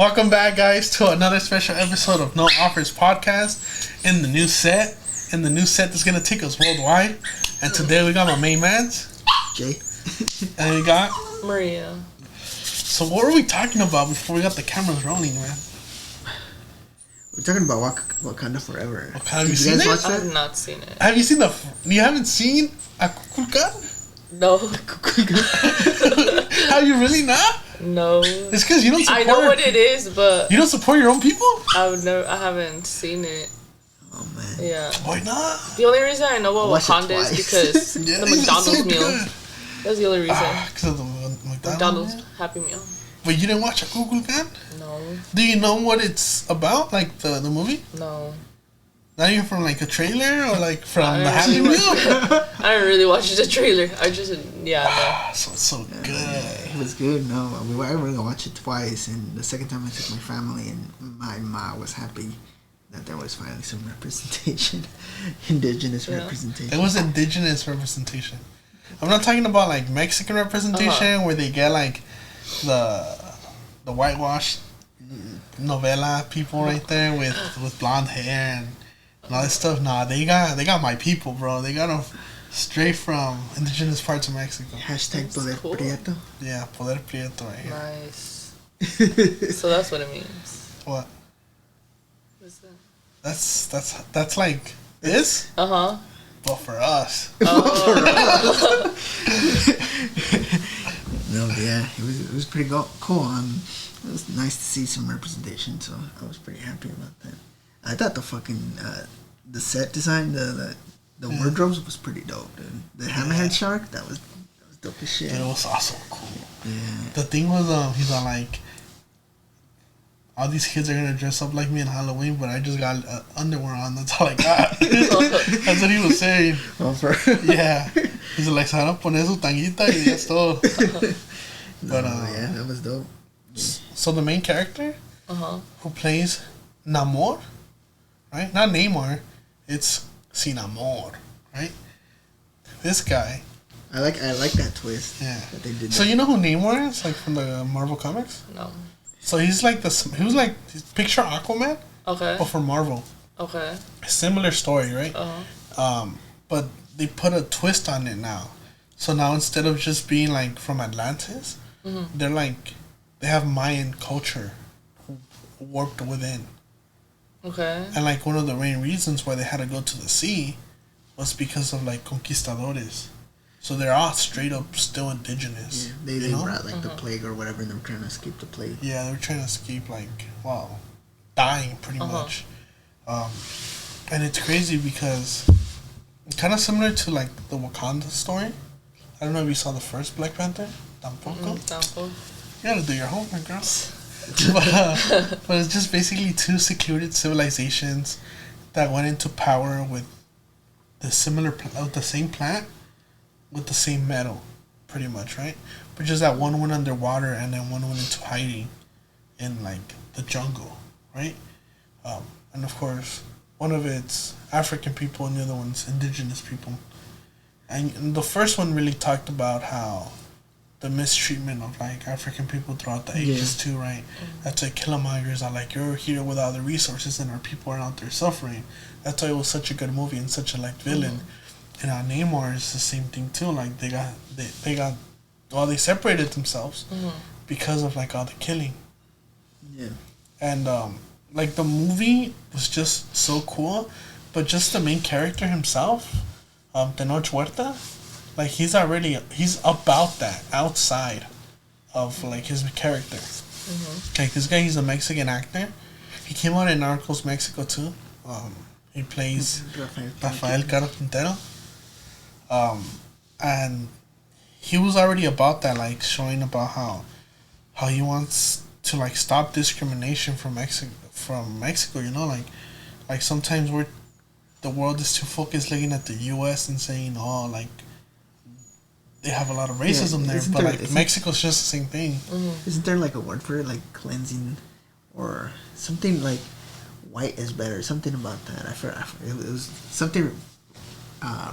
Welcome back, guys, to another special episode of No Offers Podcast in the new set. In the new set that's going to take us worldwide. And today we got my main mans, Jay. And we got Maria. So what were we talking about before we got the cameras rolling, man? We're talking about Wakanda Forever. Have you seen it? I have not seen it. Have you seen You haven't seen Akukulkan? No. Have you really not? No. It's because you don't support... I know what it is, but... You don't support your own people? I haven't seen it. Oh, man. Yeah. Why not? The only reason I know what Wakanda is because yeah, the McDonald's so meal. good. That's the only reason. Because of the McDonald's meal? Happy Meal. But you didn't watch Akukulkan? No. Do you know what it's about? Like the movie? No. Not even from like a trailer or like from the Happy Meal? I didn't really watch the trailer. I just, no. So it's so good. It was good. No, I were going to watch it twice, and the second time I took my family, and my ma was happy that there was finally some representation, indigenous representation. It was indigenous representation. I'm not talking about like Mexican representation where they get like the whitewashed novela people right there with blonde hair and all that stuff. Nah, they got my people, bro. They got them straight from indigenous parts of Mexico. Hashtag Poder Prieto. Yeah, Poder Prieto right here. Nice. So that's what it means. What? What's that? That's like this? Uh-huh. But for us. Oh. No, yeah, it was pretty cool. It was nice to see some representation, so I was pretty happy about that. I thought the fucking the set design, the wardrobes was pretty dope, dude. The hammerhead shark, that was dope as shit. It was also cool. Yeah. The thing was, he's all like, all these kids are gonna dress up like me in Halloween, but I just got underwear on. That's all I got. That's what he was saying. Oh, for yeah. He's like, se van a poner su tanguita y ya es todo. But yeah, that was dope. So the main character, who plays Namor, right? Not Namor, it's Sin Amor, right? This guy. I like that twist. Yeah. That they did. So you know who Namor is, like from the Marvel comics? No. So he's like picture Aquaman, Okay. but for Marvel. Okay. Similar story, right? Uh-huh. But they put a twist on it now. So now instead of just being like from Atlantis, they're like, they have Mayan culture warped within. Okay. And like one of the main reasons why they had to go to the sea was because of like conquistadores. So they're all straight up still indigenous. Yeah, they brought like the plague or whatever, and they were trying to escape the plague. Yeah, they were trying to escape dying pretty much. And it's crazy because kind of similar to like the Wakanda story. I don't know if you saw the first Black Panther. Tampoco. Tampoco. You gotta do your homework, girl. but it's just basically two secluded civilizations that went into power with the same plant with the same metal, pretty much, right? But just that one went underwater and then one went into hiding in like the jungle, right? And of course, one of it's African people and the other one's indigenous people. And the first one really talked about how the mistreatment of like African people throughout the ages too, right? That's like Killmongers are like, you're here with all the resources and our people are out there suffering. That's why it was such a good movie and such a like villain. And Namor is the same thing too. Like they separated themselves because of like all the killing. Yeah. And like the movie was just so cool, but just the main character himself, Tenoch Huerta, like he's about that outside of like his character. Like this guy, he's a Mexican actor. He came out in Narcos Mexico too. He plays Rafael Carpintero. And he was already about that, like showing about how he wants to like stop discrimination from Mexico, you know, like sometimes the world is too focused looking at the U.S. and saying, oh, like they have a lot of racism there, but like Mexico's just the same thing. Isn't there like a word for it, like cleansing or something like white is better, something about that? I forgot. It was something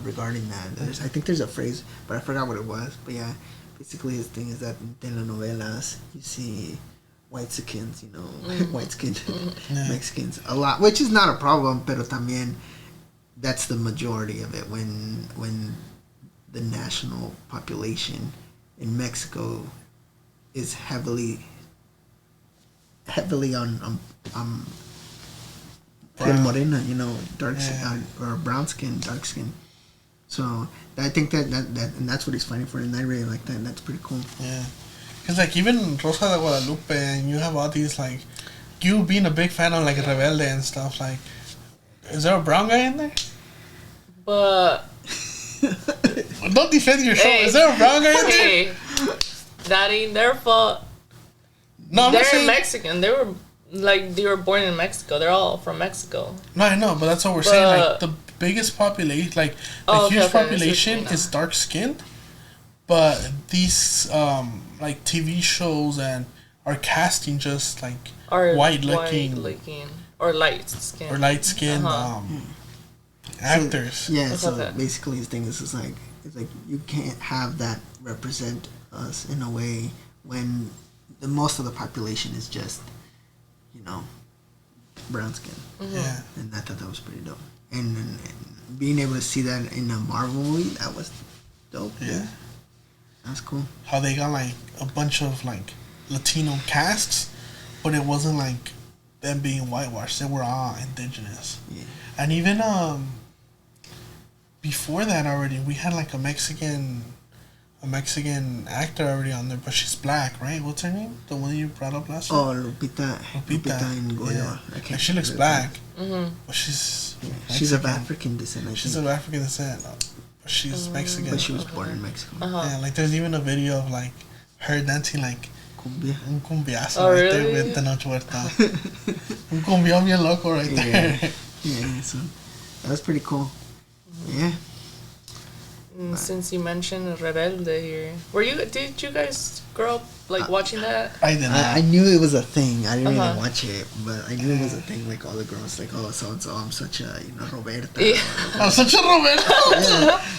regarding that. I think there's a phrase, but I forgot what it was. But yeah, basically his thing is that in telenovelas you see white-skins, you know, white-skinned Mexicans a lot, which is not a problem, pero también that's the majority of it when the national population in Mexico is heavily on piel morena, you know, or brown skin, dark skin. So I think that and that's what he's fighting for, and I really like that. And that's pretty cool. Yeah, because like even Rosa de Guadalupe, and you have all these like, you being a big fan of like Rebelde and stuff. Like, is there a brown guy in there? But don't defend your show. Is there a brown guy in there? Hey, that ain't their fault. No, they're Mexican. They were born in Mexico. They're all from Mexico. No, I know, but that's what we're saying. Like the biggest population, like the huge population is dark skinned, but these like TV shows and are casting just like white looking or light skin actors. So basically his thing is like you can't have that represent us in a way when the most of the population is just, you know, brown skin. Yeah, and I thought that was pretty dope. And being able to see that in a Marvel movie, that was dope. Yeah, that's cool. How they got like a bunch of like Latino casts, but it wasn't like them being whitewashed. They were all indigenous. Yeah, and even before that already, we had like a Mexican actor already on there, but she's black, right? What's her name? The one you brought up last week? Oh, Lupita in Goya. Yeah. And she looks black, but she's she's of African descent. She's of African descent, but she's Mexican. But she was born in Mexico. Yeah, like there's even a video of like her dancing like cumbia. Un cumbiazo right there with the Noche Huerta. Un cumbión bien loco right there. Yeah, so that was pretty cool. Yeah. Since you mentioned Rebelde here, did you guys grow up like watching that? I did not. I knew it was a thing. I didn't even watch it, but I knew it was a thing. Like all the girls, like, oh, so and so, I'm such a, you know, Roberta. Yeah. I'm such a Roberta.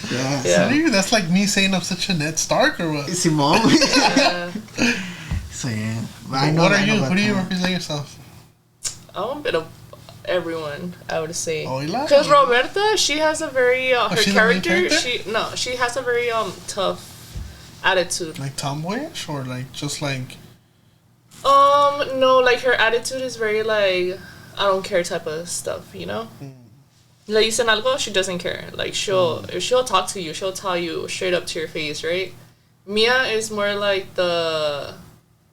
Yeah. So that's like me saying I'm such a Ned Stark or what? Simone. Yeah. So yeah. But what are you? Who do you represent yourself? I'm a bit of everyone, I would say. Because Roberta, she has a very her character. Character? She has a very tough attitude. Like tomboyish or like just like. No, like her attitude is very like I don't care type of stuff, you know. Le dicen algo, she doesn't care. Like she'll talk to you, she'll tell you straight up to your face, right? Mia is more like the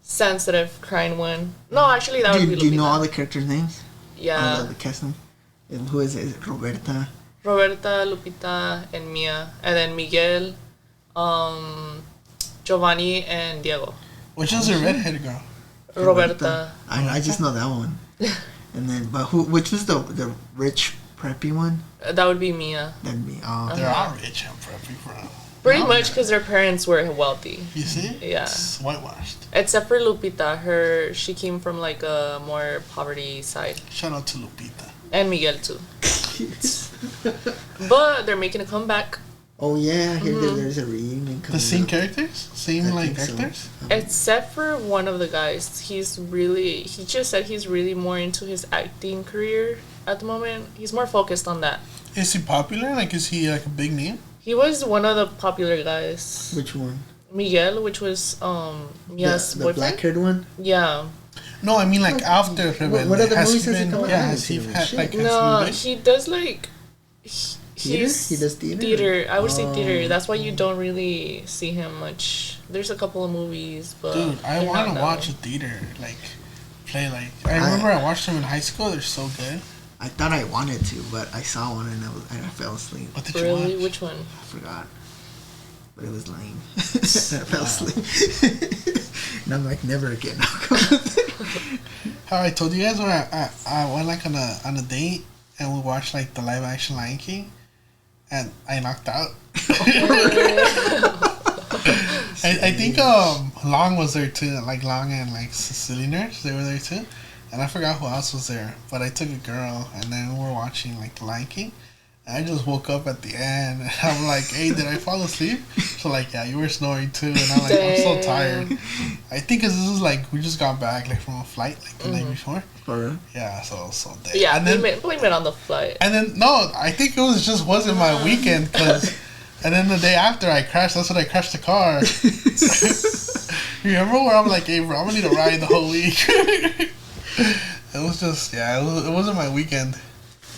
sensitive, crying one. No, actually, that would be. Do you know all the characters' names? Yeah. The cast name? Who is it? Is it Roberta? Roberta, Lupita, and Mia. And then Miguel, Giovanni, and Diego. Which is a redheaded girl? Roberta. I just know that one. And then, but which was the rich, preppy one? That would be Mia. That'd be, They're all rich and preppy, bro. Pretty much because their parents were wealthy. You see? Yeah. It's whitewashed. Except for Lupita, she came from like a more poverty side. Shout out to Lupita. And Miguel too. But they're making a comeback. Oh yeah, I hear that there's a reunion coming. The same up. characters? Same like actors? So. Except for one of the guys. He just said he's really more into his acting career at the moment. He's more focused on that. Is he popular? Like, is he like a big name? He was one of the popular guys. Which one? Miguel, which was Mia's the boyfriend. black-haired one? Yeah. No, I mean like after Rebelde. What other movies has he come out? Yeah, has he had like... No, he does like... He does theater? Theater. I would say theater. That's why you don't really see him much. There's a couple of movies, but... Dude, I want to watch a theater, like, play like... I remember I watched them in high school. They're so good. I thought I wanted to, but I saw one and I fell asleep. What did you watch? Which one? I forgot. But it was lame. I fell asleep. And I'm like, never again. How I told you guys when I went like on a date and we watched like the live action Lion King and I knocked out. I think Long was there too, like Long and like Cecily Nurse, they were there too. And I forgot who else was there, but I took a girl and then we were watching like the Lion King I just woke up at the end, and I'm like, "Hey, did I fall asleep?" So like, yeah, you were snoring too, and I'm like, I'm so tired. I think 'cause this is like we just got back like from a flight like the night before. For real? Yeah, so dead. Yeah, and then, blame it on the flight. And then no, I think it wasn't my weekend because. And then the day after I crashed, that's when I crashed the car. Remember where I'm like, hey bro, I'm gonna need a ride the whole week. It was just, it wasn't my weekend.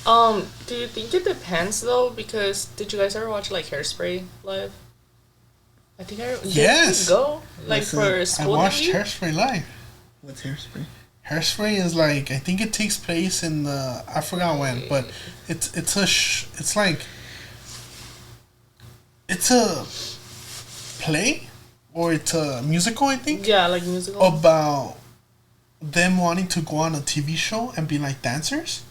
Do you think it depends though? Because did you guys ever watch like Hairspray live? I think I yes. Did you go like for school. I watched Hairspray live. What's Hairspray? Hairspray is like I think it takes place in the I forgot when, but it's like it's a play or it's a musical I think. Yeah, like musical. About them wanting to go on a TV show and be like dancers.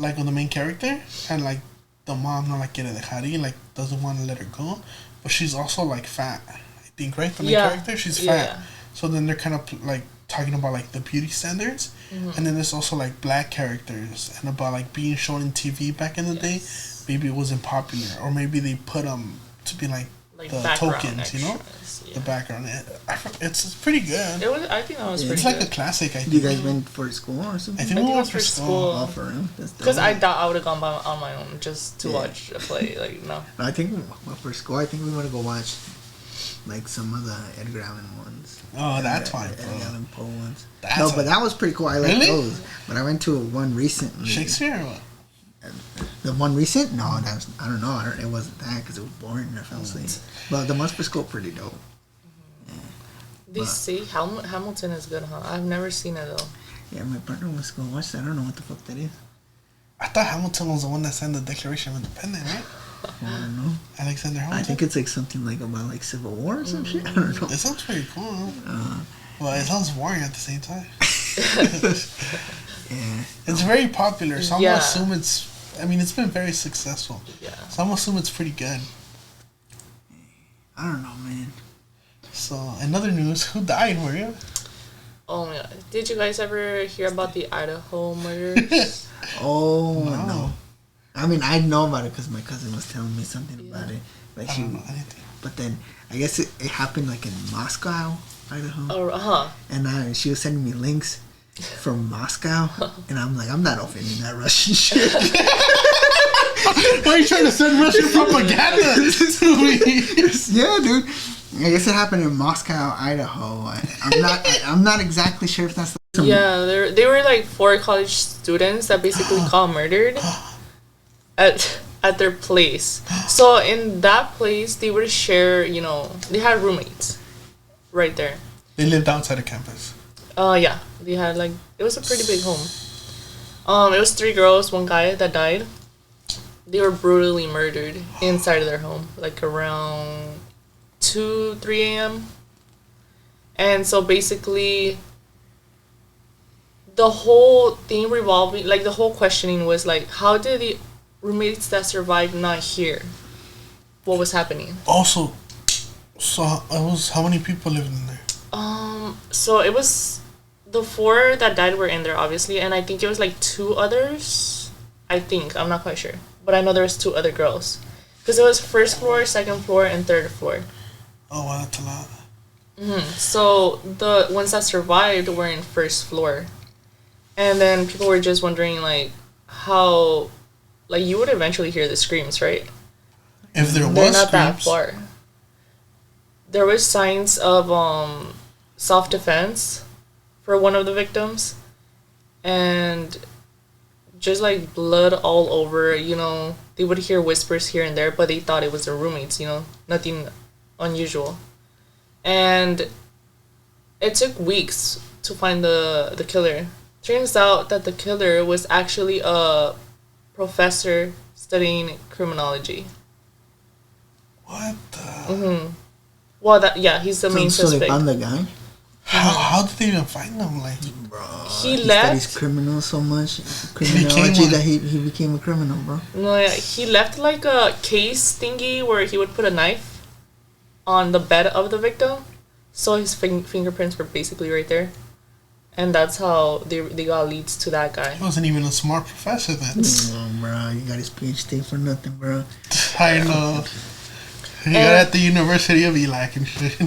Like on the main character, and like the mom not like quiere dejar ir, like doesn't want to let her go, but she's also like fat. I think right the main character she's fat. Yeah. So then they're kind of like talking about like the beauty standards, and then there's also like black characters and about like being shown in TV back in the day. Maybe it wasn't popular, or maybe they put them to be like the tokens, extras, you know, the background. It's pretty good. It was. I think that was pretty. It's like a classic. I think. You guys went for school or something? I think we went for school. Oh, for real? Because I thought I would have gone on my own just to watch a play. Like no. I think for school. I think we want to go watch like some of the Edgar Allan ones. Oh, that's fine. Edgar Allan Poe ones. But that was pretty cool. I like those. But I went to one recently. Shakespeare or what? The one recent? No, that was, I don't know. It wasn't that because it was boring and I fell asleep. But the ones for school pretty dope. They say Hamilton is good, huh? I've never seen it though. Yeah, my partner wants to go watch that. I don't know what the fuck that is. I thought Hamilton was the one that signed the Declaration of Independence, right? I don't know. Alexander Hamilton? I think it's like something like about like Civil War or some shit. I don't know. It sounds pretty cool. Well, it sounds boring at the same time. Yeah. It's very popular, so I'm going to assume it's been very successful. Yeah. So I'm going to assume it's pretty good. I don't know, man. So, in other news, who died, Maria? Oh my god. Did you guys ever hear about the Idaho murders? No. I mean, I know about it because my cousin was telling me something about it. Like I don't know anything. But then, I guess it happened like in Moscow, Idaho. Oh, uh-huh. And she was sending me links from Moscow. And I'm like, I'm not offending that Russian shit. Why are you trying to send Russian propaganda to me? Yeah, dude. I guess it happened in Moscow, Idaho. I'm not exactly sure if that's the Yeah, they were like 4 college students that basically got murdered at their place. So in that place, they would share. They had roommates, right there. They lived outside of campus. Yeah, they had it was a pretty big home. It was 3 girls, 1 guy that died. They were brutally murdered inside of their home, like around 2-3 a.m. And so basically the whole thing revolving, the whole questioning was how did the roommates that survived not hear what was happening? Also, so how many people lived in there? So it was the 4 that died were in there obviously, and I think it was 2 others. I think, I'm not quite sure, but I know there was 2 other girls because it was 1st floor, 2nd floor, and 3rd floor. Oh wow, that's a lot. So the ones that survived were in 1st floor, and then people were just wondering how you would eventually hear the screams, right? If there was They're not screams. that far. There was signs of self-defense for one of the victims, and just blood all over. They would hear whispers here and there, but they thought it was their roommates. Nothing unusual. And it took weeks to find the killer. Turns out that the killer was actually a professor studying criminology. What the? Well, he's the main suspect. So they found the guy? How did they even find him? Bro, he left. Studies criminals so much, criminology that he became a criminal, bro. No, yeah, he left a case thingy where he would put a knife on the bed of the victim, so his fingerprints were basically right there. and that's how they got leads to that guy. He wasn't even a smart professor then. Bro, you got his PhD for nothing, bro. I know. He got at the University of Elac and shit.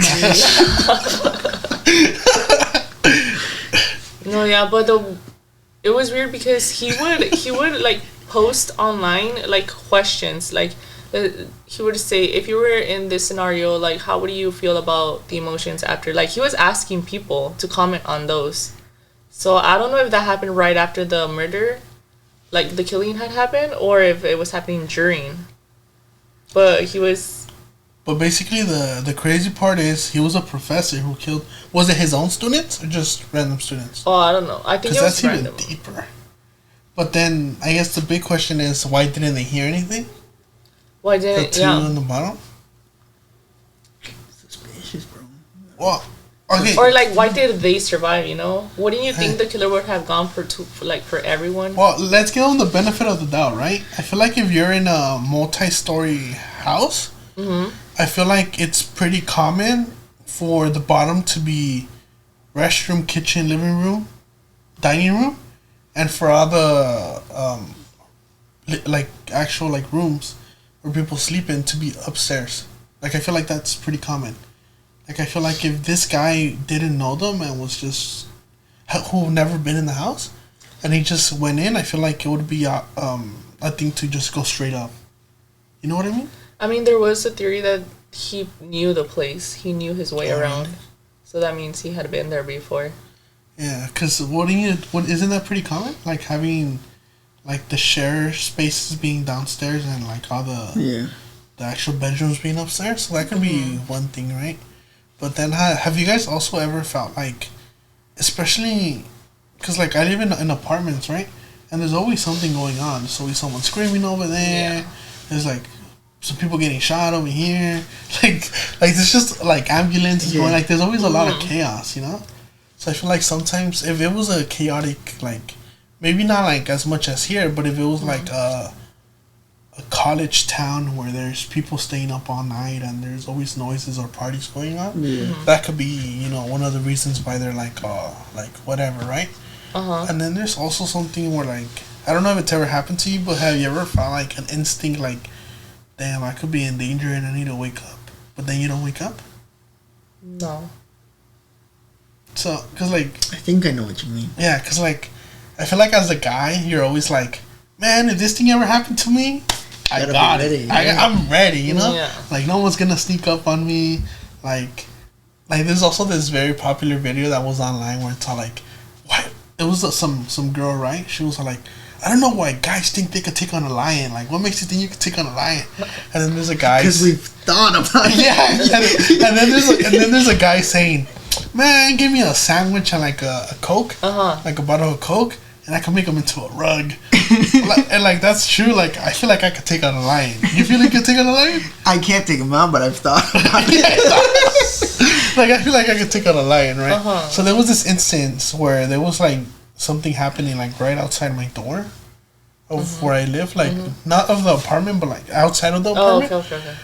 No, yeah, but it was weird because he would like post online like questions, like he would say, if you were in this scenario, like how would you feel about the emotions after, like he was asking people to comment on those. So I don't know if that happened right after the murder, like the killing had happened, or if it was happening during, but he was. But basically, the crazy part is he was a professor who killed. Was it his own students or just random students? Oh, I don't know. I think it was that's random. Even deeper. But then I guess the big question is, why didn't they hear anything? Why didn't the two on the bottom? Suspicious, bro. Well, okay. Or like, why did they survive? You know, wouldn't you think the killer would have gone for everyone? Well, let's give them the benefit of the doubt, right? I feel like if you're in a multi-story house. Mm-hmm. I feel like it's pretty common for the bottom to be restroom, kitchen, living room, dining room, and for all the like actual like rooms where people sleep in to be upstairs. Like I feel like that's pretty common. Like I feel like if this guy didn't know them and was just who never been in the house, and he just went in, I feel like it would be a thing to just go straight up. You know what I mean? I mean, there was a theory that he knew the place. He knew his way around. Really? So that means he had been there before. Yeah, because isn't that pretty common? Like having, like the share spaces being downstairs and like all the actual bedrooms being upstairs. So that could be one thing, right? But then have you guys also ever felt like, especially, because like I live in apartments, right? And there's always something going on. There's always someone screaming over there. Yeah. There's like some people getting shot over here. Like there's just like ambulances going. Like there's always a lot of chaos, you know. So I feel like sometimes if it was a chaotic, like maybe not like as much as here, but if it was like a college town where there's people staying up all night and there's always noises or parties going on, that could be one of the reasons why they're like whatever, right? And then there's also something where like I don't know if it's ever happened to you, but have you ever felt like an instinct like, damn, I could be in danger and I need to wake up, but then you don't wake up? No. So, cause like I think I know what you mean. Yeah, cause like I feel like as a guy, you're always like, man, if this thing ever happened to me, I got it. I'm ready, you know? Yeah. Like no one's gonna sneak up on me. Like there's also this very popular video that was online where it's all like, what? It was some girl, right? She was like, I don't know why guys think they could take on a lion. Like, what makes you think you could take on a lion? And then there's a guy. Because we've thought about it. Yeah, and then there's a guy saying, man, give me a sandwich and like a Coke, like a bottle of Coke, and I can make them into a rug. and that's true. Like, I feel like I could take on a lion. You feel like you could take on a lion? I can't take him out, but I've thought about it. Like, I feel like I could take on a lion, right? So there was this instance where there was like something happening like right outside my door of where I live, like not of the apartment, but like outside of the apartment. Okay.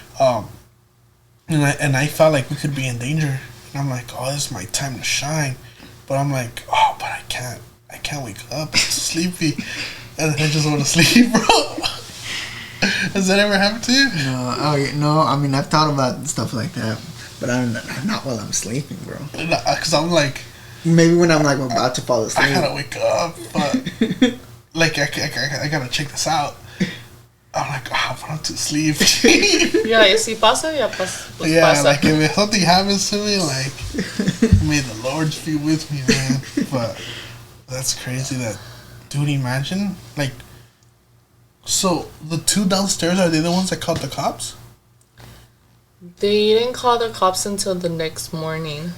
And I felt like we could be in danger. And I'm like, oh, this is my time to shine. But I'm like, oh, but I can't wake up. I'm so sleepy. And I just want to sleep, bro. Has that ever happened to you? No. I mean, I've thought about stuff like that, but I'm not while I'm sleeping, bro. Because I'm like, maybe when I'm like about to fall asleep. I gotta wake up, but like I gotta check this out. I'm like, oh, but I'm too sleepy. Yeah, si pasa, ya pasa. Yeah, like if something happens to me, like may the Lord be with me, man. But that's crazy. That dude, imagine like. So the two downstairs, are they the ones that called the cops? They didn't call the cops until the next morning.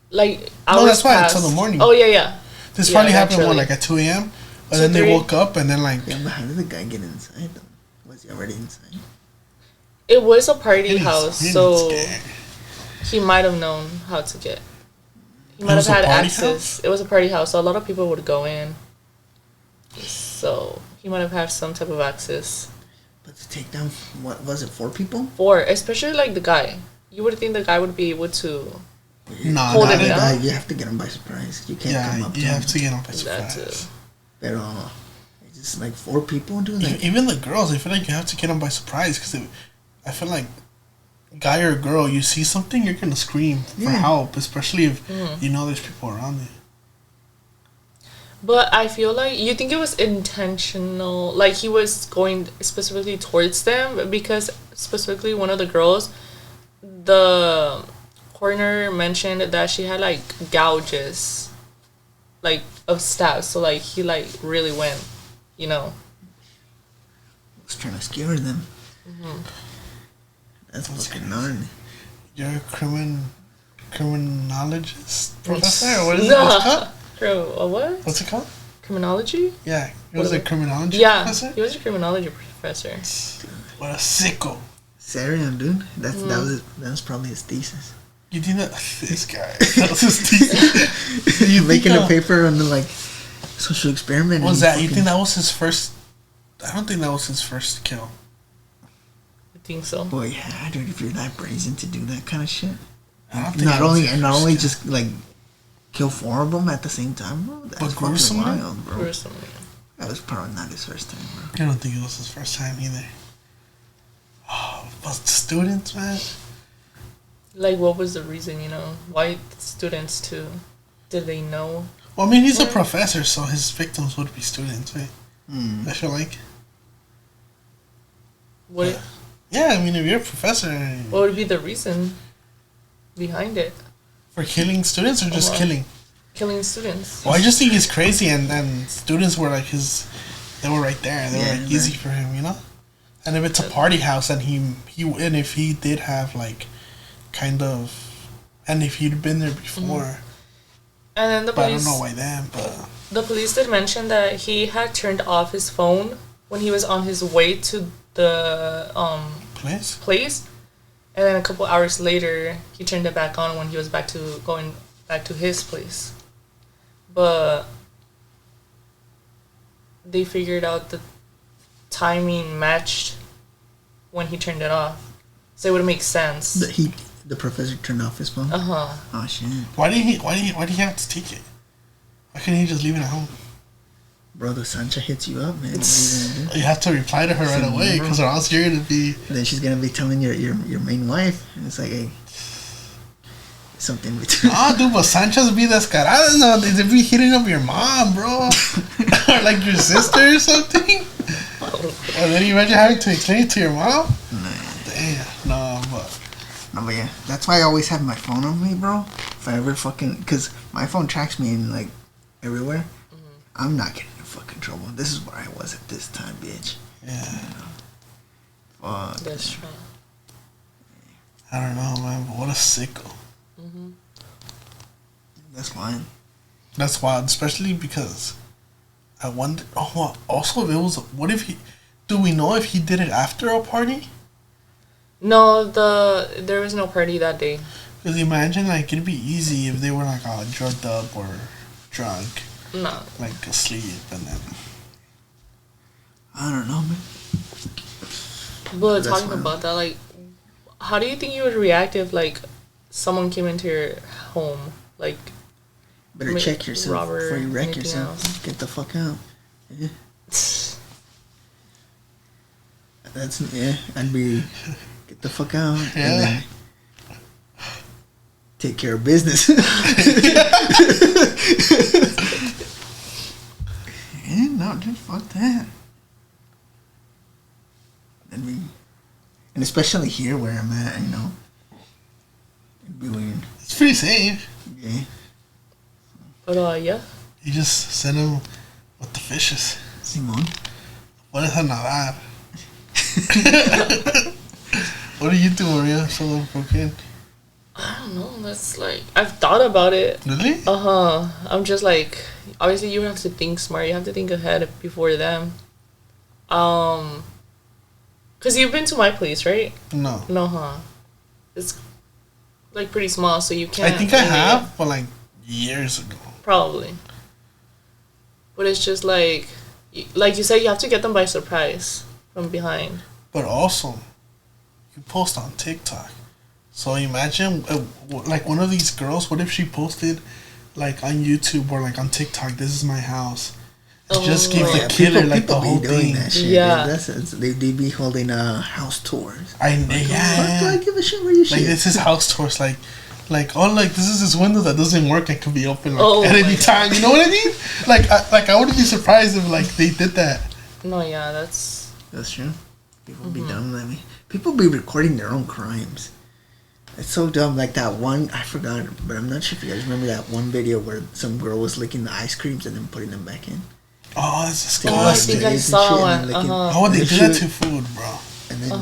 Like no, that's why until the morning. Oh yeah. This probably happened like at 2 a.m. And then they woke up and then like. Yeah, but how did the guy get inside though? Was he already inside? It was a party house, so he might have known how to get. He might have had access. It was a party house, so a lot of people would go in. So he might have had some type of access. But to take down, what was it, 4 people? 4, especially like the guy. You would think the guy would be able to. No, holding it out. You have to get them by surprise. You can't come up to you have them. to get them by That surprise. too. Pero it's just like 4 people doing that. Even the girls, I feel like you have to get them by surprise because I feel like guy or girl, you see something, you're gonna scream for help, especially if you know there's people around you. But I feel like you think it was intentional, like he was going specifically towards them because specifically one of the girls, the coroner mentioned that she had like gouges, like of stabs. So like he like really went, you know. Was trying to scare them. That's fucking gnarly. You're a criminologist professor? Or what is it called? What? What's it called? Criminology? Yeah, he was a criminology Yeah, professor? he was a criminology professor. What a sicko. Serious, dude. That was probably his thesis. You think that this guy? That was his thesis. You Making think a paper on the like social experiment. was that? You think that was his first? I don't think that was his first kill. I think so. Boy, yeah, dude. If you're that brazen to do that kind of shit, I don't think not that was only his and not first only kill. just like kill 4 of them at the same time, bro. That's But fucking gruesomely? wild, bro. Personally. That was probably not his first time, bro. I don't think it was his first time either. Oh, but the students, man. Like, what was the reason, you know? Why the students too? Did they know? Well, I mean, he's a Right. professor, so his victims would be students, right? I feel like. What? Yeah, I mean, if you're a professor What would be the reason behind it? for killing students or just Well, killing? Killing students. Well, I just think he's crazy, and students were like they were right there. They were Yeah, like easy for him, you know. And if it's a party house, and and if he did have like, kind of, and if he'd been there before, And then the but I don't police. know why then. But The police did mention that he had turned off his phone when he was on his way to the place. place, and then a couple hours later he turned it back on when he was going back to his place. But they figured out the timing matched when he turned it off, so it would make sense. The professor turned off his phone. Oh shit, Why did he have to take it? Why couldn't he just leave it at home? bro. The Sancha hits you up, man. What are you gonna do? You have to reply to her right Some away, bro. because or else you're gonna be. Then she's gonna be telling your main wife, and it's like, hey, something between. Ah, dude, but Sanchez be descaradas now. They be hitting up your mom, bro, or like your sister or something. And then you imagine having to explain it to your mom. Damn, no, but. No, but yeah, that's why I always have my phone on me, bro. If I ever because my phone tracks me in like everywhere. I'm not getting in fucking trouble. This is where I was at this time, bitch. Yeah. Fuck. That's true. I don't know, man, but what a sicko. That's fine. That's wild, especially because I wonder. Oh, well, also, if it was. What if he. Do we know if he did it after a party? No, there was no party that day. Because imagine, like, it'd be easy if they were, like, all drugged up or drunk, No. like, asleep, and then. I don't know, man. But That's talking wild. about that, like, how do you think you would react if like someone came into your home, like? Better check yourself Robert, before you wreck anything yourself. else? Get the fuck out. Yeah. I'd be get the fuck out Yeah. and then take care of business. Yeah, no, dude, fuck that. And especially here where I'm at, you know, it'd be weird. It's pretty safe. Yeah. But yeah. You just send them with the fishes. Simon. Puedes a nadar. What do you do, Maria? Someone broke in. I don't know. That's like I've thought about it. Really? I'm just like, obviously you have to think smart. You have to think ahead before them. Cause you've been to my place, right? No. No, huh? It's like pretty small, so you can't. I think I have, but like years ago. Probably. But it's just like you said, you have to get them by surprise from behind. But also, you post on TikTok. So imagine, like one of these girls. What if she posted, like on YouTube or like on TikTok, "This is my house." Just give the killer like the whole thing. That shit, yeah, they be holding house tours. Yeah. What do I give a shit where you shit? Like this is house tours. Like this is this window that doesn't work and can be open at any time. You know what I mean? I wouldn't be surprised if like they did that. No, yeah, that's true. People be dumb. I mean, people be recording their own crimes. It's so dumb. Like that one, I forgot, but I'm not sure if you guys remember that one video where some girl was licking the ice creams and then putting them back in. Oh, that's disgusting. I think I saw one. How would they do that to food, bro? And then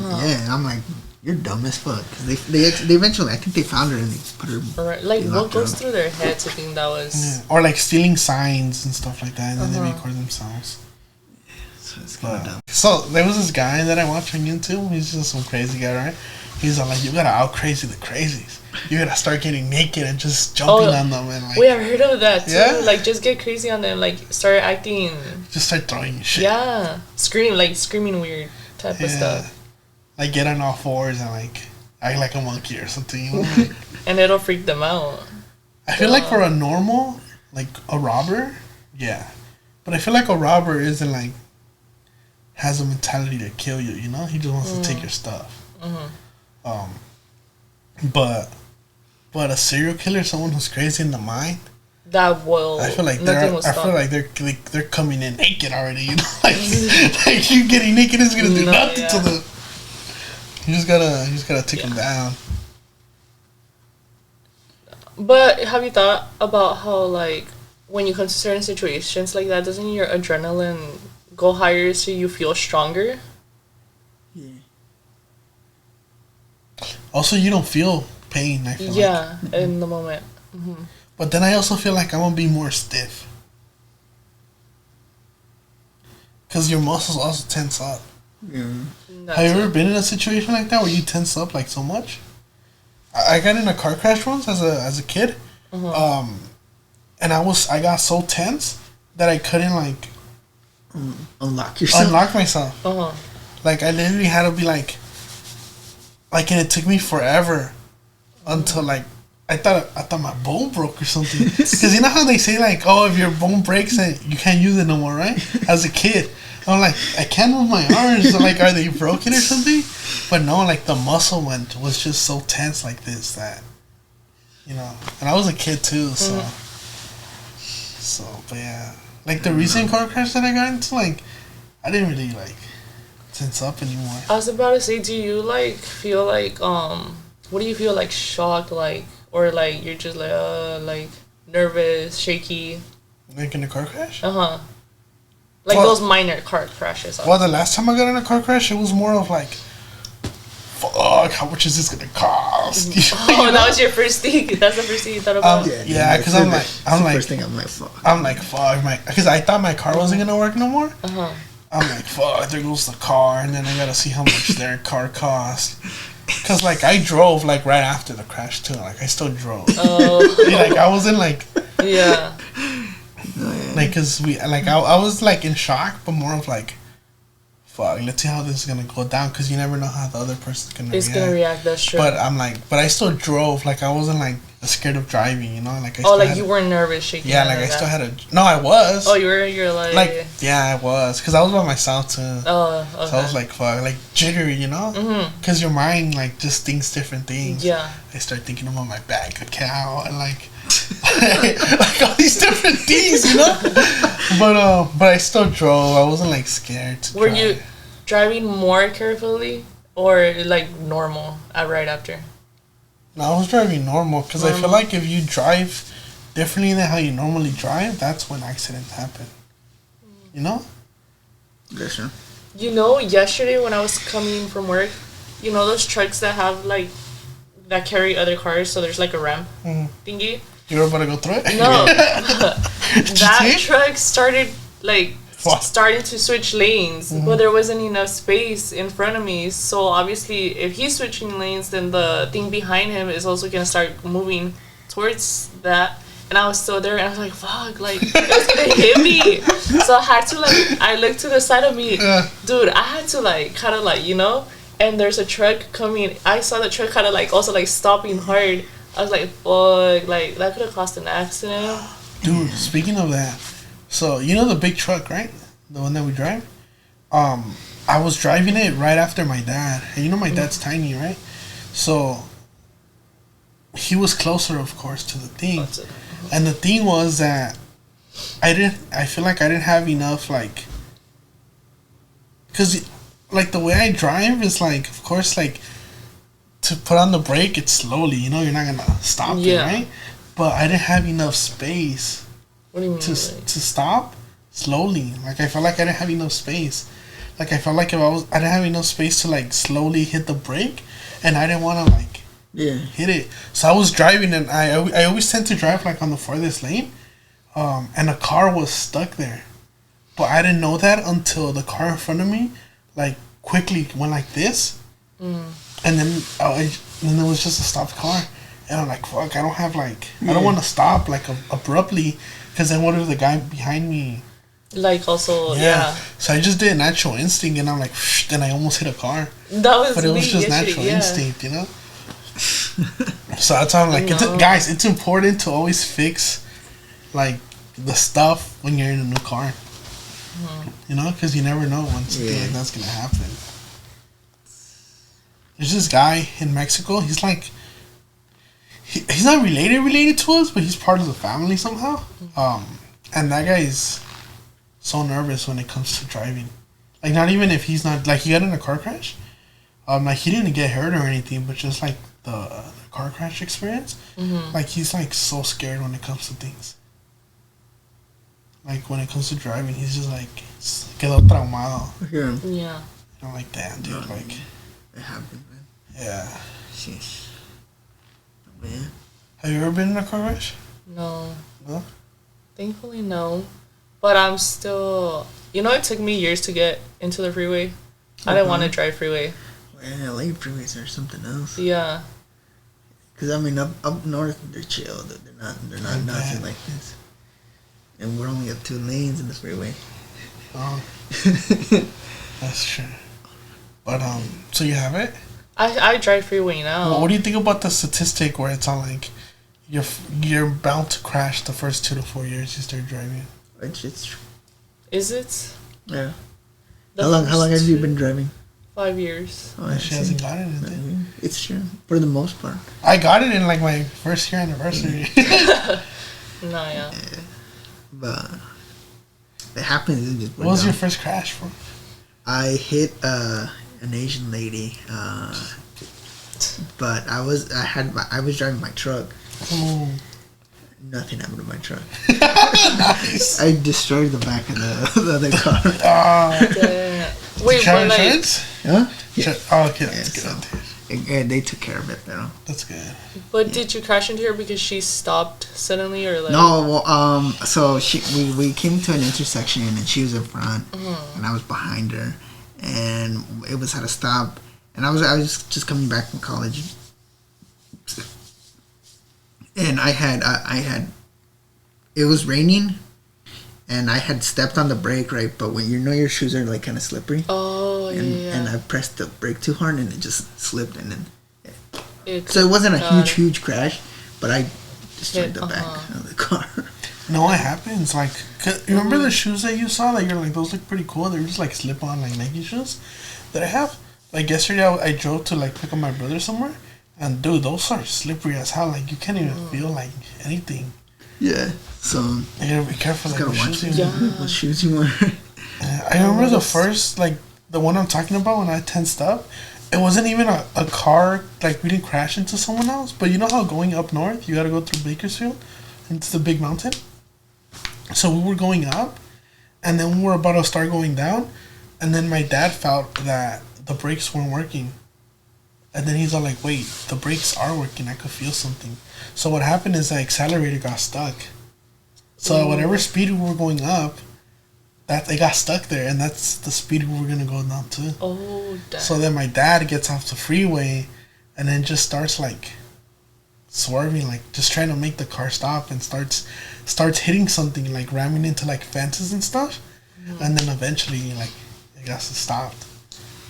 I'm like, you're dumb as fuck. Cause they eventually, I think they found her and they put her. Right. Like what goes through their head to think that was? Yeah. Or like stealing signs and stuff like that, and then they record themselves. So it's kind of dumb. So there was this guy that I watched on YouTube. He's just some crazy guy, right? He's all like, you gotta out crazy the crazies. You gotta start getting naked and just jumping on them and like. Wait, I've heard of that too. Yeah? Like just get crazy on them, like start acting. Just start throwing shit. Yeah, screaming weird type of stuff. Like get on all fours and like act like a monkey or something. You know? And it'll freak them out. I feel like for a normal, like a robber, yeah. But I feel like a robber isn't like has a mentality to kill you. You know, he just wants to take your stuff. But a serial killer, someone who's crazy in the mind, that will. I feel like they're coming in naked already. You know, like you getting naked is gonna do nothing to them. You just gotta take them down. But have you thought about how like when you come to certain situations like that, doesn't your adrenaline go higher so you feel stronger? Yeah. Also, you don't feel pain. I feel like. In the moment. Mm-hmm. But then I also feel like I'm gonna be more stiff. Cause your muscles also tense up. Yeah. Have you ever been in a situation like that where you tense up like so much? I got in a car crash once as a kid, and I got so tense that I couldn't like unlock yourself. Unlock myself. Like I literally had to be like, and it took me forever until like I thought my bone broke or something. Because you know how they say like, oh, if your bone breaks, then you can't use it no more, right? As a kid, I'm like, I can't move my arms. So, like, are they broken or something? But no, like the muscle was just so tense like this that, you know. And I was a kid too, so. But yeah, like the recent car crash that I got into, like, I didn't really like tense up anymore. I was about to say, do you like feel like what do you feel like, shocked, like, or like you're just like nervous, shaky? Like in a car crash? Like those minor car crashes. Well, the last time I got in a car crash, it was more of like, fuck, how much is this gonna cost? That was your first thing. That's the first thing you thought about. Yeah, because I'm like, first thing I'm like, fuck. I'm like, fuck, because I thought my car wasn't gonna work no more. I'm like, fuck, there goes the car, and then I gotta see how much their car cost. Cause like I drove like right after the crash too. Like I still drove. Like I wasn't like. Yeah. Like, cause I was like in shock, but more of like, fuck, let's see how this is gonna go down, cause you never know how the other person's gonna react. Gonna react, that's true. But I'm like, but I still drove. Like I wasn't like scared of driving, you know. Like you weren't nervous, shaking. Yeah, like I still had a. No, I was. Oh, you're like. Like yeah, I was, cause I was by myself too. Oh, okay. So I was like, fuck, like jittery, you know. Cause your mind like just thinks different things. Yeah. I start thinking about my bank account and like. Like all these different things, you know. But I still drove. I wasn't like scared to Were you driving more carefully or like normal right after? No, I was driving normal because I feel like if you drive differently than how you normally drive, that's when accidents happen. You know? Yeah, sure. You know, yesterday when I was coming from work, you know those trucks that have like that carry other cars, so there's like a ramp thingy. You were about to go through it? No. That truck started like starting to switch lanes, but there wasn't enough space in front of me. So obviously, if he's switching lanes, then the thing behind him is also gonna start moving towards that. And I was still there, and I was like, "Fuck!" Like it was gonna hit me. So I had to I looked to the side of me, dude. I had to kind of and there's a truck coming. I saw the truck kind of like also like stopping hard. I was like, fuck, like that could have caused an accident. Dude, speaking of that, so you know the big truck, right? The one that we drive. I was driving it right after my dad, and you know my dad's tiny, right? So he was closer, of course, to the thing, and the thing was that I feel like I didn't have enough, like, cause like the way I drive is like, of course, like to put on the brake, it's slowly, you know, you're not gonna stop it, right? But I didn't have enough space. What do you mean? To stop slowly. Like I felt like I didn't have enough space. Like I felt like if I didn't have enough space to like slowly hit the brake, and I didn't want to like hit it. So I was driving, and I always tend to drive like on the farthest lane, and a car was stuck there, but I didn't know that until the car in front of me like quickly went like this, and then there was just a stopped car, and I'm like, fuck, I don't have like I don't want to stop like abruptly, because then what if the guy behind me like also so I just did natural instinct, and I'm like, then I almost hit a car. That was, but it was just natural instinct, you know. So that's how I'm like, guys, it's important to always fix like the stuff when you're in a new car, you know, because you never know when something like that's gonna happen. There's this guy in Mexico. He's like, he's not related to us, but he's part of the family somehow. And that guy is so nervous when it comes to driving. Like, not even if he's not, like, he got in a car crash. Like, he didn't get hurt or anything, but just, like, the car crash experience. Like, he's, like, so scared when it comes to things. Like, when it comes to driving, he's just, like, quedó traumado. Yeah. I'm like, damn, dude, no, like. It happened, man. Yeah. Sheesh. Man. Have you ever been in a car crash? No. No? Thankfully, no. But I'm still... You know, it took me years to get into the freeway. I didn't want to drive freeway. Well, LA freeways are something else. Yeah. Because, I mean, up north, they're chill. They're not nothing like this. And we're only at 2 lanes in the freeway. Oh. That's true. But, so you have it? I drive freeway now. Well, what do you think about the statistic where it's all like, you're bound to crash the first 2 to 4 years you start driving? It's true. Is it? Yeah. How long have you been driving? 5 years. Oh, she hasn't gotten it. It's true. For the most part. I got it in like my first year anniversary. No, yeah. But it happens. What was your first crash for? I hit an Asian lady, but I was driving my truck. Ooh. Nothing happened to my truck. Nice. I destroyed the back of the other car. Wait, but insurance? Huh? Yeah. Oh, okay, that's good. They took care of it though. That's good. But did you crash into her because she stopped suddenly, or like? No, well, so we came to an intersection and she was in front and I was behind her, and it was at a stop, and I was just coming back from college, and I had it was raining, and I had stepped on the brake, right? But when you know your shoes are like kind of slippery. Oh, yeah. And I pressed the brake too hard, and it just slipped, and then. So So it wasn't a huge crash, but I destroyed the back of the car. No, it happens. Like, you remember the shoes that you saw? Like, you're like, those look pretty cool. They're just like slip-on, like Nike shoes that I have. Like yesterday, I drove to like pick up my brother somewhere, and dude, those are slippery as hell. Like, you can't even feel like anything. Yeah. So you gotta be careful. Like, gotta watch what shoes you wear. I remember the first, like, the one I'm talking about when I tensed up. It wasn't even a car, like, we didn't crash into someone else. But you know how going up north, you gotta go through Bakersfield into the big mountain? So we were going up, and then we were about to start going down, and then my dad felt that the brakes weren't working. And then he's all like, wait, the brakes are working, I could feel something. So what happened is the accelerator got stuck. So at whatever speed we were going up, that it got stuck there, and that's the speed we were gonna go down to. Oh, damn. So then my dad gets off the freeway, and then just starts like swerving, like just trying to make the car stop, and starts hitting something, like ramming into like fences and stuff, and then eventually like it got stopped.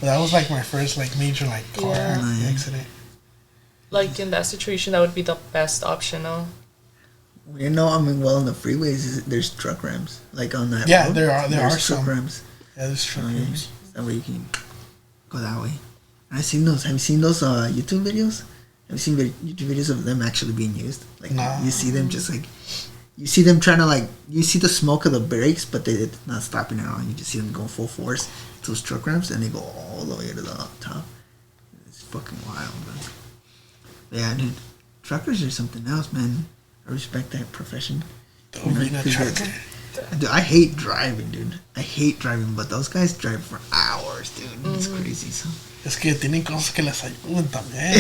But that was like my first like major like car accident. Like in that situation, that would be the best option, no? You know, I mean, well, on the freeways, there's truck ramps. Like on that Yeah, road, there are truck some. ramps. Yeah, there's truck ramps. That way you can go that way. I've seen those. Have you seen those YouTube videos? Have you seen YouTube videos of them actually being used? Like, you see them just like... You see them trying to like... You see the smoke of the brakes, but they're not stopping at all. You just see them going full force to those truck ramps, and they go all the way to the top. It's fucking wild, but... Yeah, dude. Truckers are something else, man. I respect that profession. Being a trucker. Dude, I hate driving, dude. I hate driving, but those guys drive for hours, dude. It's crazy, so... Es que tienen cosas que les ayudan también,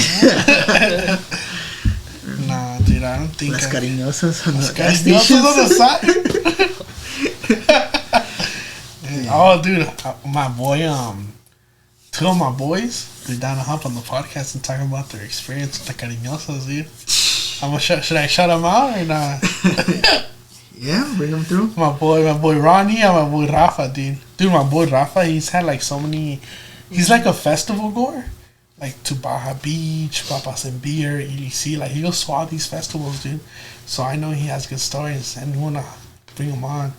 ¿no? Nah, dude, I don't think... Las cariñosas on the gas cariñosas on the stations. side. Oh, dude, my boy, two of my boys, they're down to hop on the podcast and talk about their experience with the cariñosas, dude. Should I shout them out or not? Yeah, bring them through. My boy Ronnie and my boy Rafa, dude. Dude, my boy Rafa, he's had like so many... He's like a festival goer. Like to Baja Beach, Papas and Beer, EDC. Like he goes to all these festivals, dude. So I know he has good stories and we want to bring him on.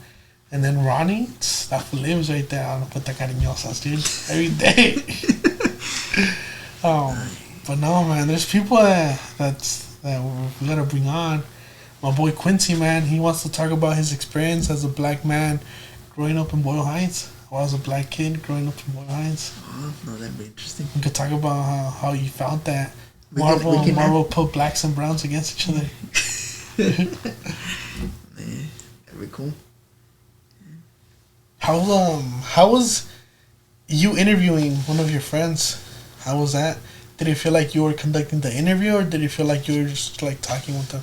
And then Ronnie, that lives right there on Puerto Cariñosas, dude. Every day. But no, man, there's people that we gotta bring on. My boy Quincy, man, he wants to talk about his experience as a black man growing up in Boyle Heights. Or as a black kid growing up in Boyle Heights. Oh, no, that'd be interesting. We could talk about how you found that Marvel put blacks and browns against each other. Yeah, that'd be cool. How was you interviewing one of your friends? How was that? Did it feel like you were conducting the interview, or did it feel like you were just like talking with them?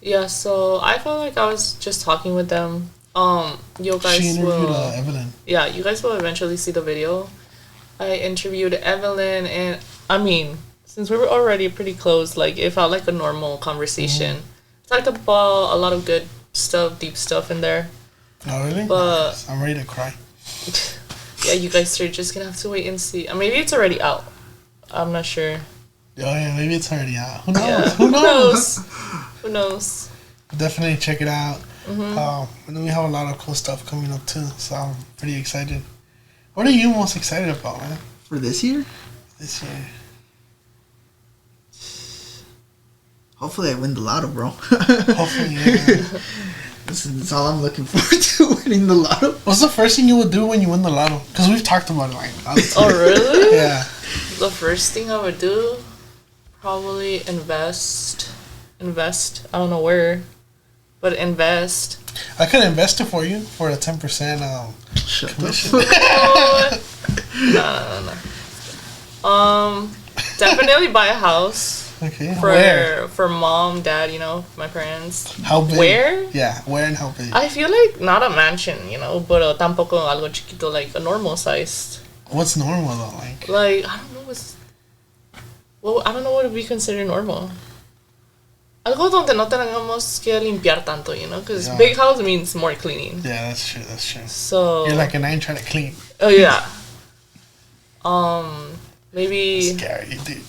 Yeah, so I felt like I was just talking with them. You guys she interviewed will. Evelyn. Yeah, you guys will eventually see the video. I interviewed Evelyn, and I mean, since we were already pretty close, like it felt like a normal conversation. Talked about a lot of good stuff, deep stuff in there. Oh really? But I'm ready to cry. Yeah, you guys are just gonna have to wait and see. Maybe it's already out. I'm not sure. Oh yeah, maybe it's already out. Who knows? Yeah. Who knows? Who knows? Definitely check it out. And then we have a lot of cool stuff coming up too, so I'm pretty excited. What are you most excited about, man? For this year? This year. Hopefully I win the lotto, bro. Hopefully, yeah. That's all I'm looking forward to, winning the lotto. What's the first thing you would do when you win the lotto? Because we've talked about it, like... Oh, really? Yeah. The first thing I would do, probably invest. I don't know where, but invest. I could invest it for you for a 10% commission. No. Definitely buy a house. Okay. For mom, dad, my parents. How big? Where? Yeah, where and how big? I feel like not a mansion, but tampoco algo chiquito, like a normal sized. What's normal though, like? Like I don't know I don't know what would be considered normal. Algo donde no tengamos que limpiar tanto, because big house means more cleaning. Yeah, that's true. So you're like an ant trying to clean. Oh yeah. Maybe. Scary, dude.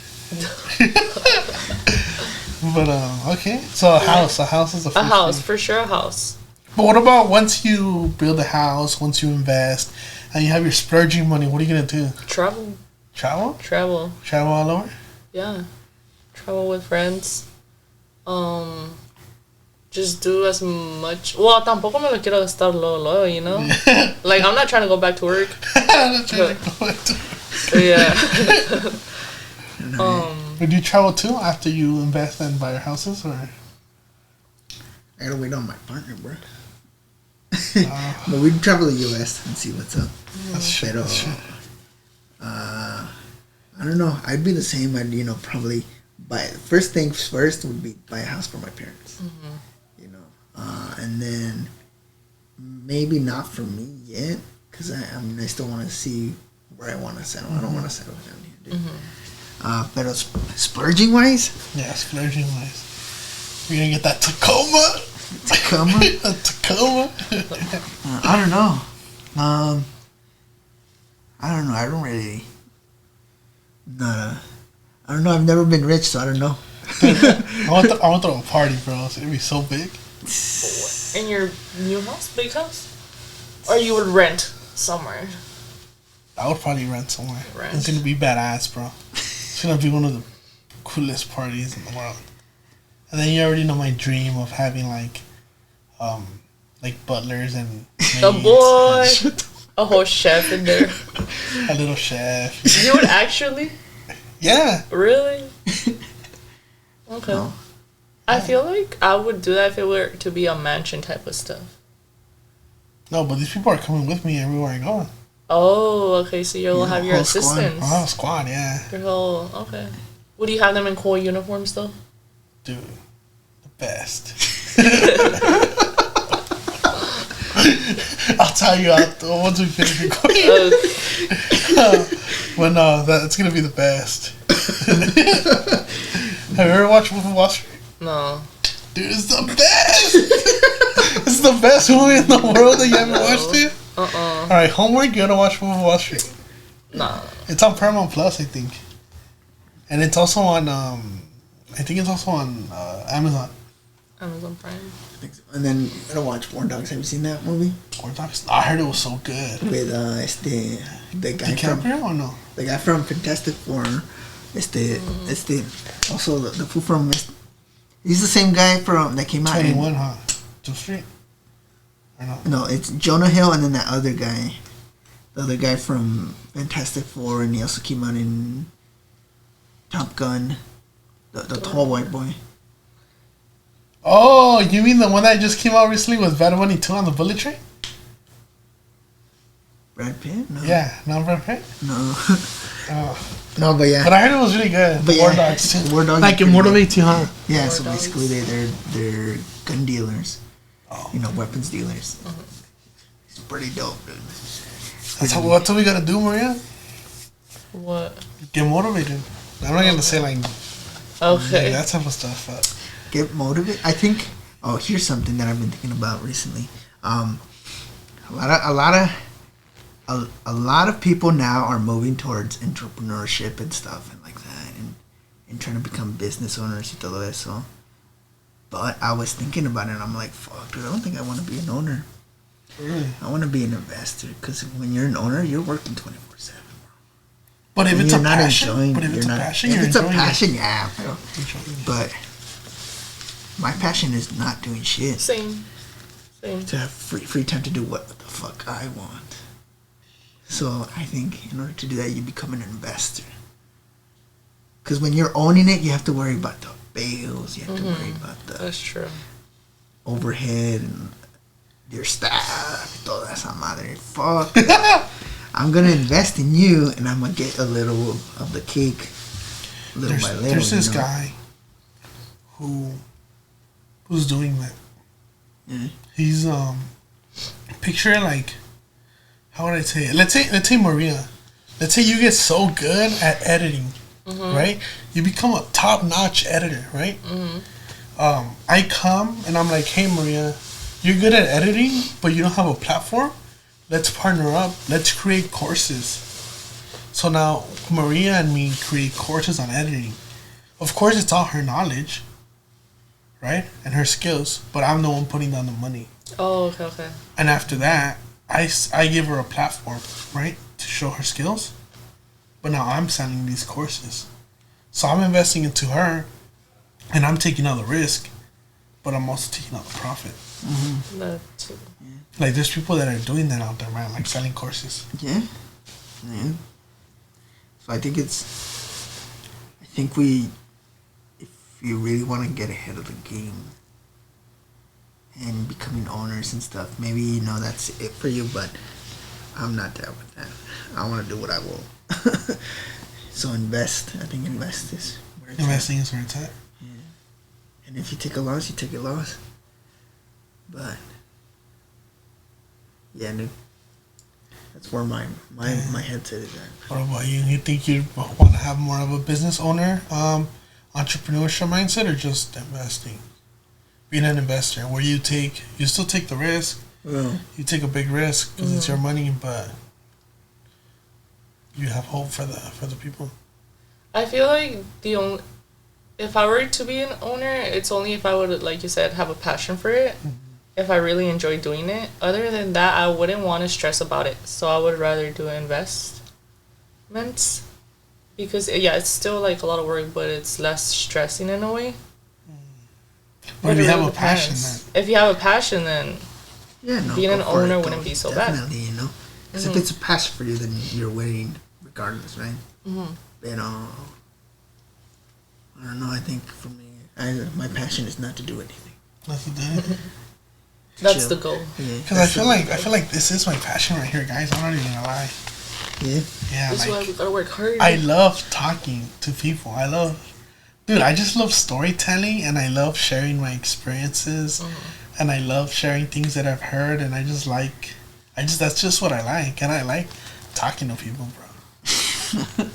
But okay. So a house is the first a house thing. For sure, a house. But what about once you build a house, once you invest, and you have your splurging money? What are you gonna do? Travel. Travel all over. Yeah, travel with friends. Just do as much. Well, tampoco me lo quiero gastar luego, Like I'm not trying to go back to work. I'm not trying to go back to work. Yeah. Do you travel too after you invest and buy your houses, or? I gotta wait on my partner, bro. But we travel to the U.S. and see what's up. That's true. I don't know. I'd be the same. I'd probably buy. First things first would be buy a house for my parents. And then maybe not for me yet, because I still want to see where I want to settle. I don't want to settle down here, dude. But splurging wise? Yeah, splurging wise. You're gonna get that Tacoma? Tacoma? A Tacoma? I don't know. I don't know. I don't really. I don't know. I've never been rich, so I don't know. I want to throw a party, bro. It's gonna be so big. In your new house, big house, or you would rent somewhere. I would probably rent somewhere. Rent. It's gonna be badass, bro. It's gonna be one of the coolest parties in the world. And then you already know my dream of having like butlers and maids. A boy, a whole chef in there. A little chef. You would actually? Yeah. Really? Okay. No. I feel like I would do that if it were to be a mansion type of stuff. No, but these people are coming with me everywhere I go. Oh, okay. So you'll have your whole squad. assistants. Oh, squad, yeah. Your whole okay. Would you have them in cool uniforms though? Dude, the best. I'll tell you once we finish recording. But no, it's gonna be the best. Have you ever watched Wolf of Wall Street? No. Dude, it's the best. It's the best movie in the world that you haven't watched it. All right, homework. You gotta watch Wolf of Wall Street. Nah. It's on Paramount Plus, I think, and it's also on. I think it's also on Amazon. Amazon Prime. I think so. And then you gotta watch War Dogs. Have you seen that movie? War Dogs. I heard it was so good. With the guy from DiCaprio or no? the guy from Fantastic Four. Also the fool from. He's the same guy from that came out. 21, huh? Jump Street. Or no? No, it's Jonah Hill and then that other guy. The other guy from Fantastic Four, and he also came out in Top Gun. The tall white boy. Oh, you mean the one that just came out recently with Bad Bunny 2 on the bullet train? Brad Pitt? No. Yeah, not Brad Pitt? No. Oh. No, but yeah. But I heard it was really good. But War yeah, Dogs too. War Dogs like is it pretty motivates you, huh? Yeah, War so Dogs. basically they're gun dealers. Oh. You know, weapons dealers. It's pretty dope, dude. That's what we gotta do, Maria. What? Get motivated. I'm not gonna say like Okay. that type of stuff, but Get motivated. I think. Oh, here's something that I've been thinking about recently. A lot of people now are moving towards entrepreneurship and stuff and like that, and trying to become business owners y todo eso. But I was thinking about it, and I'm like, fuck, dude, I don't think I want to be an owner. really. I want to be an investor, because when you're an owner, you're working 24/7. But if And it's a you're not passion, enjoying. but if it's a You're not. passion, If you're it's a enjoying passion, yeah. Pero, it. Enjoying it. but my passion is not doing shit. Same. To have free time to do what the fuck I want. So I think in order to do that, you become an investor. Because when you're owning it, you have to worry about the bills. You have to worry about the That's true. overhead and your staff. Toda esa madre. Fuck. I'm gonna invest in you, and I'm gonna get a little of the cake, little by little. There's this you know? guy who's doing that. Yeah. He's picture like, how would I say it? Let's say Maria. Let's say you get so good at editing, right? You become a top-notch editor, right? I come and I'm like, hey Maria, you're good at editing, but you don't have a platform. Let's partner up. Let's create courses. So now Maria and me create courses on editing. Of course, it's all her knowledge, right? And her skills, but I'm the one putting down the money. Oh, okay. And after that, I give her a platform, right, to show her skills. But now I'm selling these courses. So I'm investing into her, and I'm taking all the risk, but I'm also taking all the profit. That too. Like, there's people that are doing that out there, man, like selling courses. Yeah. Yeah. So I think if you really want to get ahead of the game and becoming owners and stuff, maybe, that's it for you, but I'm not there with that. I want to do what I will. So invest. I think invest is where it's Investing is where it's at. Yeah. And if you take a loss, you take a loss. But yeah, dude. That's where my headset is at. What about you? You think you want to have more of a business owner, entrepreneurship mindset, or just investing? Being an investor, where you still take the risk. Well, You take a big risk because it's your money, but you have hope for the people. I feel like if I were to be an owner, it's only if I would, like you said, have a passion for it. Mm-hmm. If I really enjoy doing it. Other than that, I wouldn't want to stress about it. So I would rather do investments. Because, yeah, it's still, like, a lot of work, but it's less stressing in a way. But if you have a passion, then... If you have a passion, then being an owner wouldn't be so bad. Definitely, you know. Because if it's a passion for you, then you're winning regardless, right? Mm-hmm. You know, I don't know. I think for me, my passion is not to do anything. Not to do anything. That's the goal. Because I feel like this is my passion right here, guys. I'm not even gonna lie. Yeah. Yeah. That's why we gotta work hard. I love talking to people. Dude, I just love storytelling, and I love sharing my experiences, and I love sharing things that I've heard, and that's just what I like, and I like talking to people, bro.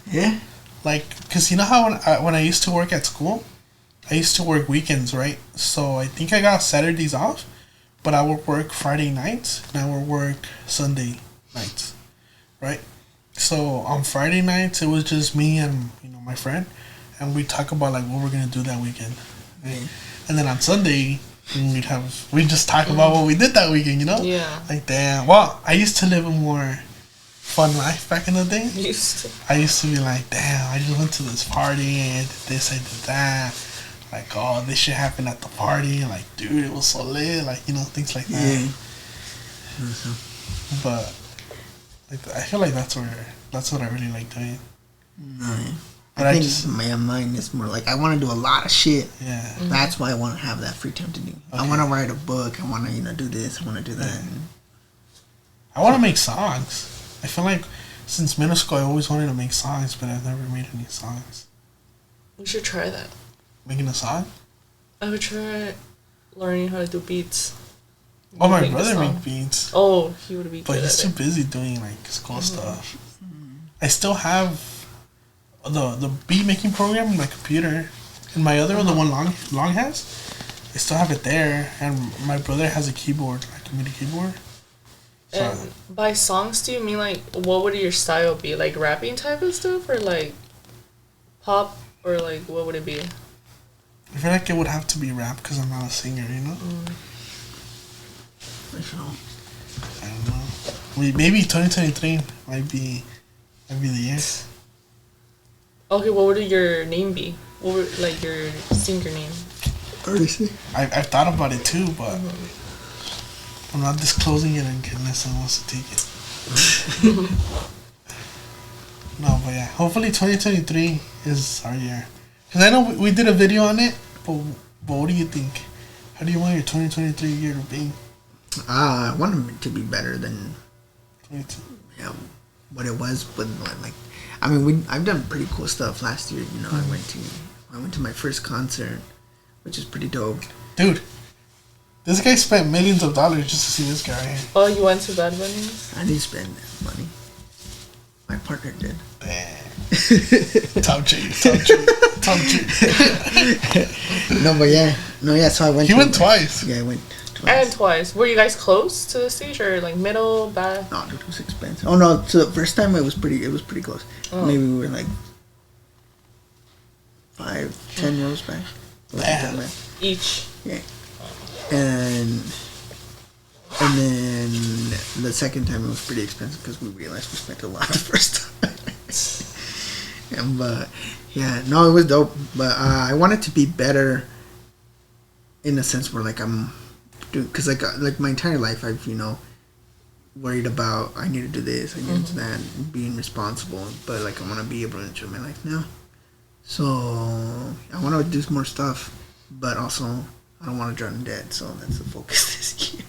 Yeah. Like, cause you know how when I used to work at school, I used to work weekends, right? So I think I got Saturdays off, but I would work Friday nights, and I would work Sunday nights, right? So on Friday nights, it was just me and my friend, and we talk about like what we're gonna do that weekend, right? And then on Sunday, we just talk about what we did that weekend, you know? Yeah. Like, damn. Well, I used to live a more fun life back in the day. I used to be like, damn, I just went to this party, I did this, I did that. Like, oh, this shit happened at the party. Like, dude, it was so lit. Like, things like that. Yeah. But like, I feel like that's what I really like doing. No, yeah. But I think mine is more like I want to do a lot of shit. Yeah. Mm-hmm. That's why I want to have that free time to do. Okay. I want to write a book. I want to do this. I want to do that. Yeah. I want to make songs. I feel like since middle school I always wanted to make songs, but I've never made any songs. We should try that. Making a song? I would try learning how to do beats. Oh, my brother made beats. Oh, he would be good. But he's too busy doing like school stuff. I still have the beat making program in my computer, and my other one, the one long has, I still have it there, and my brother has a keyboard, like a MIDI keyboard. So, and by songs, do you mean like what would your style be? Like rapping type of stuff, or like pop, or like what would it be? I feel like it would have to be rap because I'm not a singer, you know. For sure. I don't know. Maybe 2023 might be the year. Okay, what would your name be? What would like your singer name? Artist. I've thought about it too, but I'm not disclosing it unless someone wants to take it. No, but yeah, hopefully 2023 is our year. Because I know we did a video on it, but what do you think? How do you want your 2023 year to be? I want it to be better than 22. Yeah, what it was. But like, I mean, I've done pretty cool stuff last year. You know, I went to my first concert, which is pretty dope. Dude, this guy spent millions of dollars just to see this guy right here. Oh, you went to Bad Bunny? I didn't spend that money. My partner did. Damn. Top G. No, but yeah. So I went. He went twice. Yeah, I went twice. And twice. Were you guys close to the stage or like middle, back? No, dude, it was expensive. Oh no, so the first time it was pretty close. Maybe we were like 5-10 rows back. Each. Yeah. And then the second time it was pretty expensive because we realized we spent a lot the first time. But yeah, no, it was dope. But I want it to be better in a sense where like I'm doing, because like my entire life I've worried about I need to do this, I need to do that, and being responsible. But like I want to be able to enjoy my life now. So I want to do more stuff, but also I don't want to drown in debt. So that's the focus this year.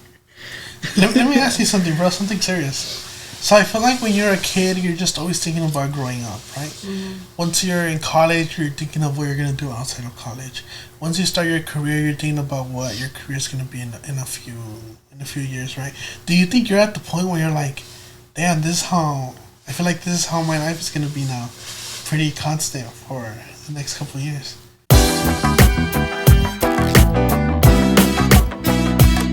Let me ask you something, bro. Something serious. So I feel like when you're a kid, you're just always thinking about growing up, right? Once you're in college, you're thinking of what you're gonna do outside of college. Once you start your career, you're thinking about what your career's gonna be in a few years, right? Do you think you're at the point where you're like, damn, I feel like this is how my life is gonna be now, pretty constant for the next couple of years?